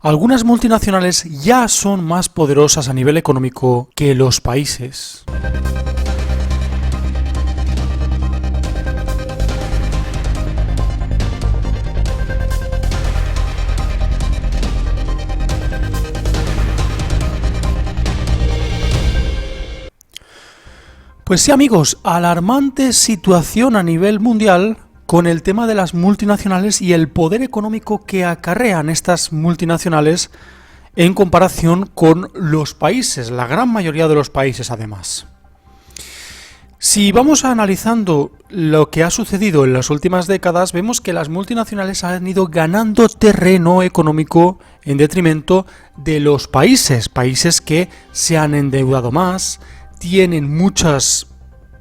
Algunas multinacionales ya son más poderosas a nivel económico que los países. Pues sí, amigos, alarmante situación a nivel mundial con el tema de las multinacionales y el poder económico que acarrean estas multinacionales en comparación con los países, la gran mayoría de los países además. Si vamos analizando lo que ha sucedido en las últimas décadas, vemos que las multinacionales han ido ganando terreno económico en detrimento de los países que se han endeudado más, tienen muchos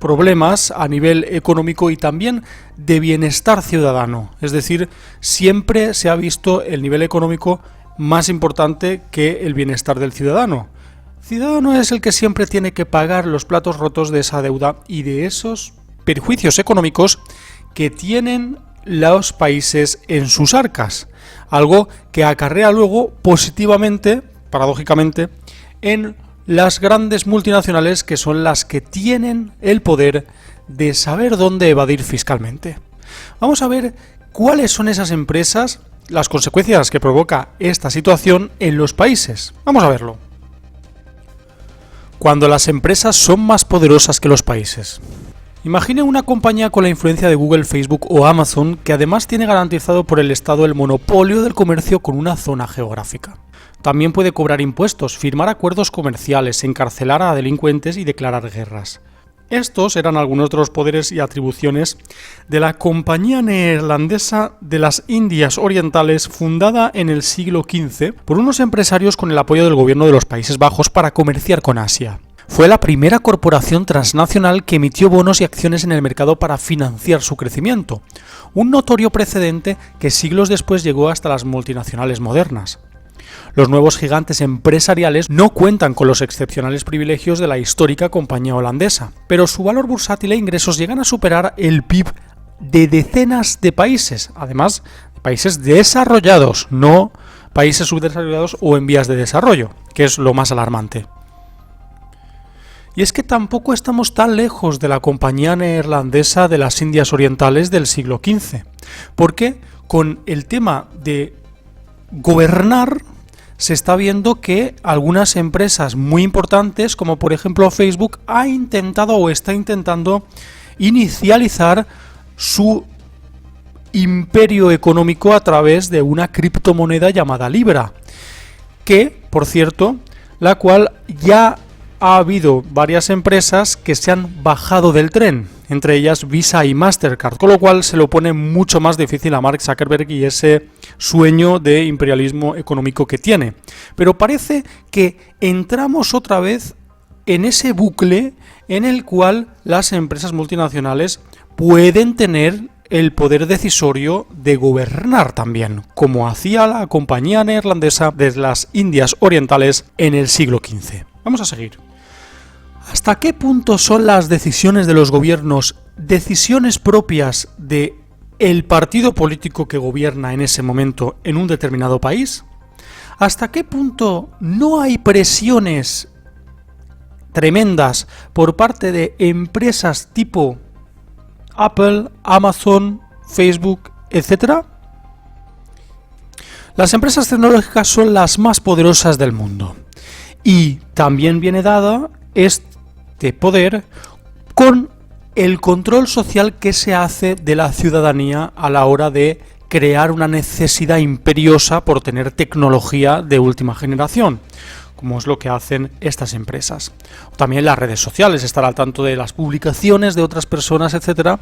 problemas a nivel económico y también de bienestar ciudadano. Es decir, siempre se ha visto el nivel económico más importante que el bienestar del ciudadano. El ciudadano es el que siempre tiene que pagar los platos rotos de esa deuda y de esos perjuicios económicos que tienen los países en sus arcas. Algo que acarrea luego positivamente, paradójicamente, en las grandes multinacionales, que son las que tienen el poder de saber dónde evadir fiscalmente. Vamos a ver cuáles son esas empresas, las consecuencias que provoca esta situación en los países. Vamos a verlo. Cuando las empresas son más poderosas que los países. Imagine una compañía con la influencia de Google, Facebook o Amazon, que además tiene garantizado por el Estado el monopolio del comercio con una zona geográfica. También puede cobrar impuestos, firmar acuerdos comerciales, encarcelar a delincuentes y declarar guerras. Estos eran algunos de los poderes y atribuciones de la Compañía Neerlandesa de las Indias Orientales, fundada en el siglo XV por unos empresarios con el apoyo del gobierno de los Países Bajos para comerciar con Asia. Fue la primera corporación transnacional que emitió bonos y acciones en el mercado para financiar su crecimiento, un notorio precedente que siglos después llegó hasta las multinacionales modernas. Los nuevos gigantes empresariales no cuentan con los excepcionales privilegios de la histórica compañía holandesa, pero su valor bursátil e ingresos llegan a superar el PIB de decenas de países, además de países desarrollados, no países subdesarrollados o en vías de desarrollo, que es lo más alarmante. Y es que tampoco estamos tan lejos de la compañía neerlandesa de las Indias Orientales del siglo XV, porque con el tema de gobernar se está viendo que algunas empresas muy importantes, como por ejemplo Facebook, ha intentado o está intentando inicializar su imperio económico a través de una criptomoneda llamada Libra, que, por cierto, la cual ya ha habido varias empresas que se han bajado del tren, entre ellas Visa y Mastercard, con lo cual se lo pone mucho más difícil a Mark Zuckerberg y ese sueño de imperialismo económico que tiene. Pero parece que entramos otra vez en ese bucle en el cual las empresas multinacionales pueden tener el poder decisorio de gobernar también, como hacía la compañía neerlandesa de las Indias Orientales en el siglo XV. Vamos a seguir. ¿Hasta qué punto son las decisiones de los gobiernos decisiones propias de el partido político que gobierna en ese momento en un determinado país? ¿Hasta qué punto no hay presiones tremendas por parte de empresas tipo Apple, Amazon, Facebook, etcétera? Las empresas tecnológicas son las más poderosas del mundo y también viene dada este poder con el control social que se hace de la ciudadanía a la hora de crear una necesidad imperiosa por tener tecnología de última generación, como es lo que hacen estas empresas. También las redes sociales, estar al tanto de las publicaciones de otras personas, etcétera,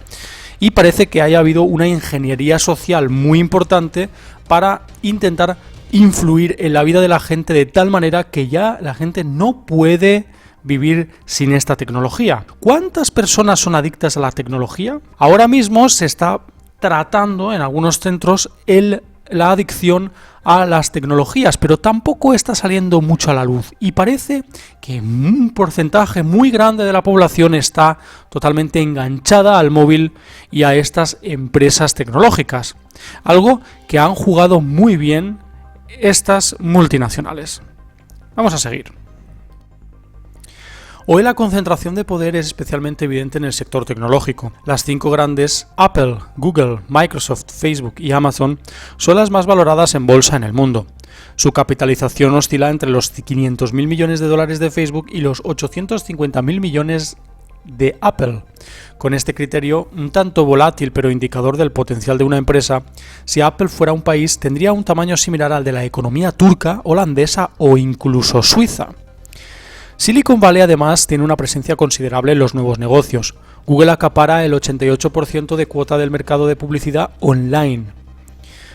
y parece que haya habido una ingeniería social muy importante para intentar influir en la vida de la gente de tal manera que ya la gente no puede vivir sin esta tecnología. ¿Cuántas personas son adictas a la tecnología? Ahora mismo se está tratando en algunos centros la adicción a las tecnologías, pero tampoco está saliendo mucho a la luz y parece que un porcentaje muy grande de la población está totalmente enganchada al móvil y a estas empresas tecnológicas. Algo que han jugado muy bien estas multinacionales. Vamos a seguir. Hoy la concentración de poder es especialmente evidente en el sector tecnológico. Las 5 grandes, Apple, Google, Microsoft, Facebook y Amazon, son las más valoradas en bolsa en el mundo. Su capitalización oscila entre los 500.000 millones de dólares de Facebook y los 850.000 millones de Apple. Con este criterio, un tanto volátil pero indicador del potencial de una empresa, si Apple fuera un país tendría un tamaño similar al de la economía turca, holandesa o incluso suiza. Silicon Valley además tiene una presencia considerable en los nuevos negocios. Google acapara el 88% de cuota del mercado de publicidad online.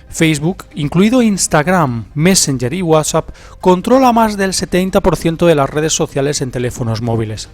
Facebook, incluido Instagram, Messenger y WhatsApp, controla más del 70% de las redes sociales en teléfonos móviles.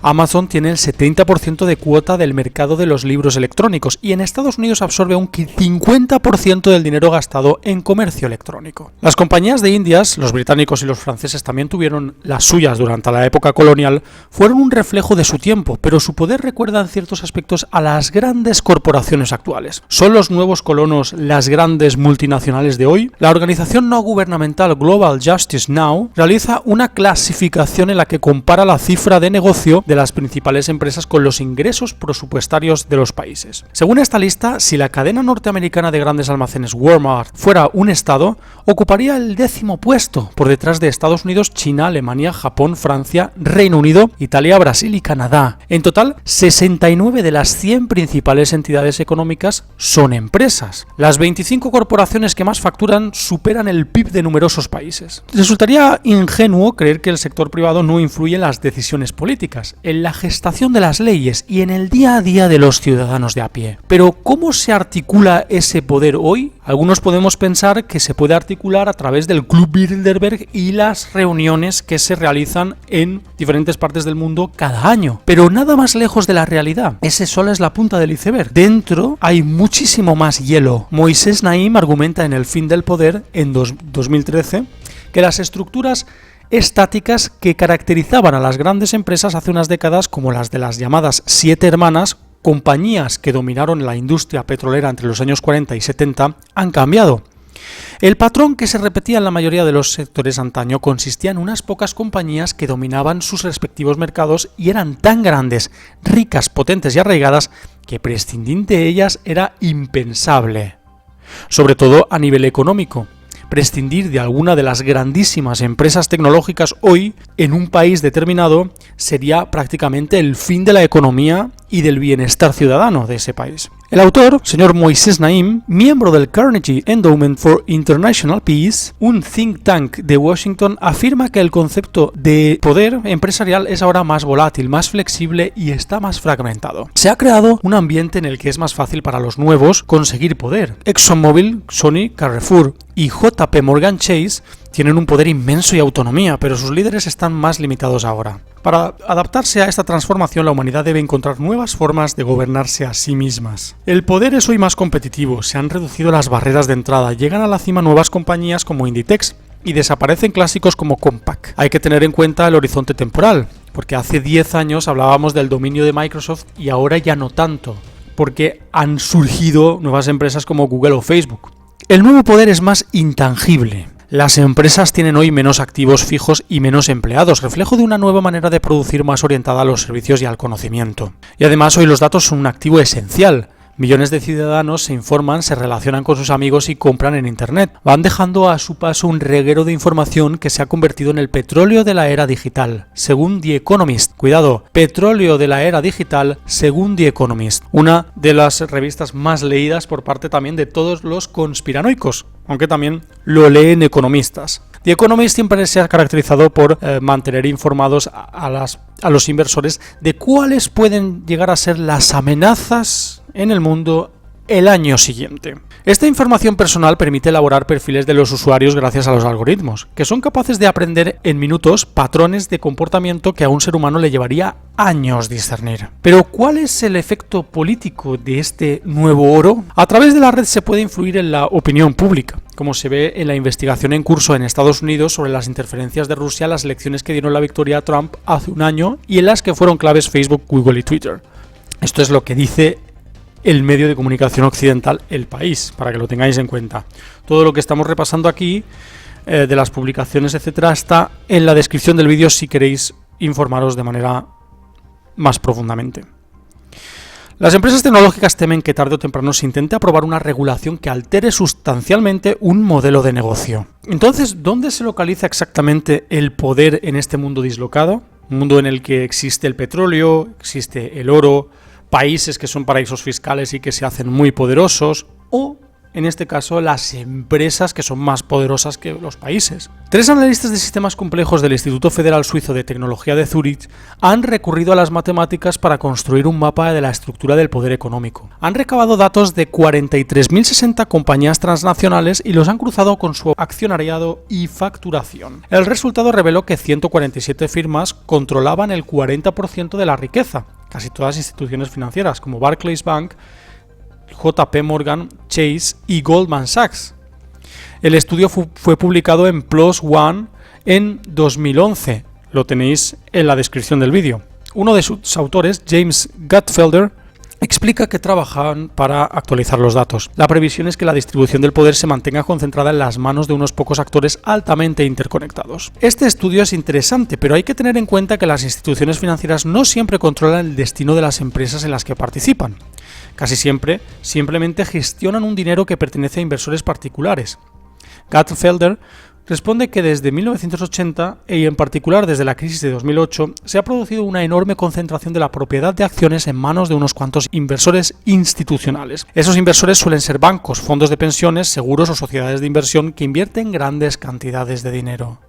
Amazon tiene el 70% de cuota del mercado de los libros electrónicos y en Estados Unidos absorbe un 50% del dinero gastado en comercio electrónico. Las compañías de Indias, los británicos y los franceses también tuvieron las suyas durante la época colonial, fueron un reflejo de su tiempo, pero su poder recuerda en ciertos aspectos a las grandes corporaciones actuales. ¿Son los nuevos colonos las grandes multinacionales de hoy? La organización no gubernamental Global Justice Now realiza una clasificación en la que compara la cifra de negocio de las principales empresas con los ingresos presupuestarios de los países. Según esta lista, si la cadena norteamericana de grandes almacenes Walmart fuera un estado, ocuparía el 10º puesto, por detrás de Estados Unidos, China, Alemania, Japón, Francia, Reino Unido, Italia, Brasil y Canadá. En total, 69 de las 100 principales entidades económicas son empresas. Las 25 corporaciones que más facturan superan el PIB de numerosos países. Resultaría ingenuo creer que el sector privado no influye en las decisiones políticas, en la gestación de las leyes y en el día a día de los ciudadanos de a pie. Pero ¿cómo se articula ese poder hoy? Algunos podemos pensar que se puede articular a través del Club Bilderberg y las reuniones que se realizan en diferentes partes del mundo cada año. Pero nada más lejos de la realidad. Ese solo es la punta del iceberg. Dentro hay muchísimo más hielo. Moisés Naim argumenta en El fin del poder, en 2013, que las estructuras estáticas que caracterizaban a las grandes empresas hace unas décadas, como las de las llamadas 7 hermanas, compañías que dominaron la industria petrolera entre los años 40 y 70, han cambiado. El patrón que se repetía en la mayoría de los sectores antaño consistía en unas pocas compañías que dominaban sus respectivos mercados y eran tan grandes, ricas, potentes y arraigadas que prescindir de ellas era impensable, sobre todo a nivel económico. Prescindir de alguna de las grandísimas empresas tecnológicas hoy en un país determinado sería prácticamente el fin de la economía y del bienestar ciudadano de ese país. El autor, señor Moisés Naim, miembro del Carnegie Endowment for International Peace, un think tank de Washington, afirma que el concepto de poder empresarial es ahora más volátil, más flexible y está más fragmentado. Se ha creado un ambiente en el que es más fácil para los nuevos conseguir poder. ExxonMobil, Sony, Carrefour y JP Morgan Chase tienen un poder inmenso y autonomía, pero sus líderes están más limitados ahora. Para adaptarse a esta transformación, la humanidad debe encontrar nuevas formas de gobernarse a sí mismas. El poder es hoy más competitivo, se han reducido las barreras de entrada, llegan a la cima nuevas compañías como Inditex y desaparecen clásicos como Compaq. Hay que tener en cuenta el horizonte temporal, porque hace 10 años hablábamos del dominio de Microsoft y ahora ya no tanto, porque han surgido nuevas empresas como Google o Facebook. El nuevo poder es más intangible. Las empresas tienen hoy menos activos fijos y menos empleados, reflejo de una nueva manera de producir más orientada a los servicios y al conocimiento. Y además hoy los datos son un activo esencial. Millones de ciudadanos se informan, se relacionan con sus amigos y compran en Internet. Van dejando a su paso un reguero de información que se ha convertido en el petróleo de la era digital, según The Economist. Cuidado, petróleo de la era digital, según The Economist. Una de las revistas más leídas por parte también de todos los conspiranoicos, aunque también lo leen economistas. The Economist siempre se ha caracterizado por mantener informados a los inversores de cuáles pueden llegar a ser las amenazas en el mundo el año siguiente. Esta información personal permite elaborar perfiles de los usuarios gracias a los algoritmos, que son capaces de aprender en minutos patrones de comportamiento que a un ser humano le llevaría años discernir. Pero ¿cuál es el efecto político de este nuevo oro? A través de la red se puede influir en la opinión pública, como se ve en la investigación en curso en Estados Unidos sobre las interferencias de Rusia en las elecciones que dieron la victoria a Trump hace un año y en las que fueron claves Facebook, Google y Twitter. Esto es lo que dice el medio de comunicación occidental El País, para que lo tengáis en cuenta. Todo lo que estamos repasando aquí, de las publicaciones, etcétera, está en la descripción del vídeo si queréis informaros de manera más profundamente. Las empresas tecnológicas temen que tarde o temprano se intente aprobar una regulación que altere sustancialmente un modelo de negocio. Entonces, ¿dónde se localiza exactamente el poder en este mundo dislocado? Un mundo en el que existe el petróleo, existe el oro, países que son paraísos fiscales y que se hacen muy poderosos, o, en este caso, las empresas que son más poderosas que los países. 3 analistas de sistemas complejos del Instituto Federal Suizo de Tecnología de Zúrich han recurrido a las matemáticas para construir un mapa de la estructura del poder económico. Han recabado datos de 43.060 compañías transnacionales y los han cruzado con su accionariado y facturación. El resultado reveló que 147 firmas controlaban el 40% de la riqueza, casi todas instituciones financieras como Barclays Bank, JP Morgan Chase y Goldman Sachs. El estudio fue publicado en PLOS ONE en 2011. Lo tenéis en la descripción del vídeo. Uno de sus autores, James Gutfelder, explica que trabajan para actualizar los datos. La previsión es que la distribución del poder se mantenga concentrada en las manos de unos pocos actores altamente interconectados. Este estudio es interesante, pero hay que tener en cuenta que las instituciones financieras no siempre controlan el destino de las empresas en las que participan. Casi siempre, simplemente gestionan un dinero que pertenece a inversores particulares. Gutfelder responde que desde 1980, y en particular desde la crisis de 2008, se ha producido una enorme concentración de la propiedad de acciones en manos de unos cuantos inversores institucionales. Esos inversores suelen ser bancos, fondos de pensiones, seguros o sociedades de inversión que invierten grandes cantidades de dinero.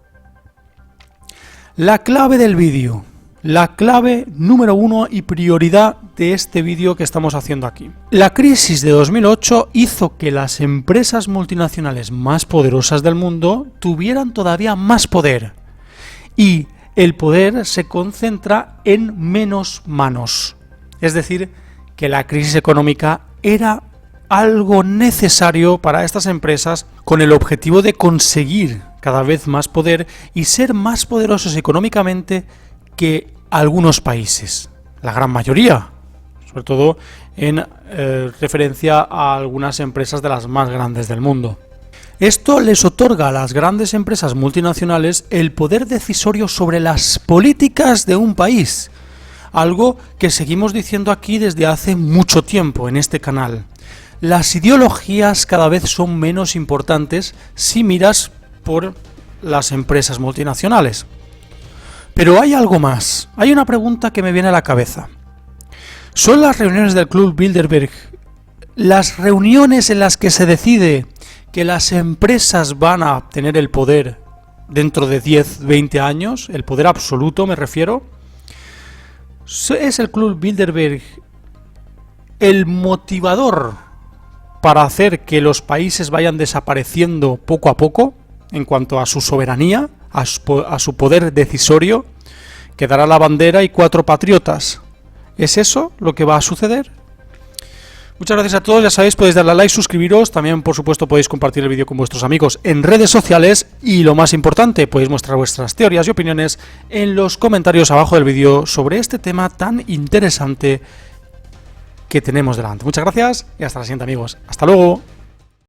La clave del vídeo. La clave número 1 y prioridad de este vídeo que estamos haciendo aquí. La crisis de 2008 hizo que las empresas multinacionales más poderosas del mundo tuvieran todavía más poder. Y el poder se concentra en menos manos. Es decir, que la crisis económica era algo necesario para estas empresas con el objetivo de conseguir cada vez más poder y ser más poderosos económicamente que algunos países, la gran mayoría, sobre todo en referencia a algunas empresas de las más grandes del mundo. Esto les otorga a las grandes empresas multinacionales el poder decisorio sobre las políticas de un país, algo que seguimos diciendo aquí desde hace mucho tiempo en este canal. Las ideologías cada vez son menos importantes si miras por las empresas multinacionales. Pero hay algo más. Hay una pregunta que me viene a la cabeza. ¿Son las reuniones del Club Bilderberg las reuniones en las que se decide que las empresas van a obtener el poder dentro de 10, 20 años? El poder absoluto, me refiero. ¿Es el Club Bilderberg el motivador para hacer que los países vayan desapareciendo poco a poco en cuanto a su soberanía? A su poder decisorio, quedará la bandera y 4 patriotas. ¿Es eso lo que va a suceder? Muchas gracias a todos, ya sabéis, podéis darle a like, suscribiros, también por supuesto podéis compartir el vídeo con vuestros amigos en redes sociales y lo más importante, podéis mostrar vuestras teorías y opiniones en los comentarios abajo del vídeo sobre este tema tan interesante que tenemos delante. Muchas gracias y hasta la siguiente, amigos. Hasta luego.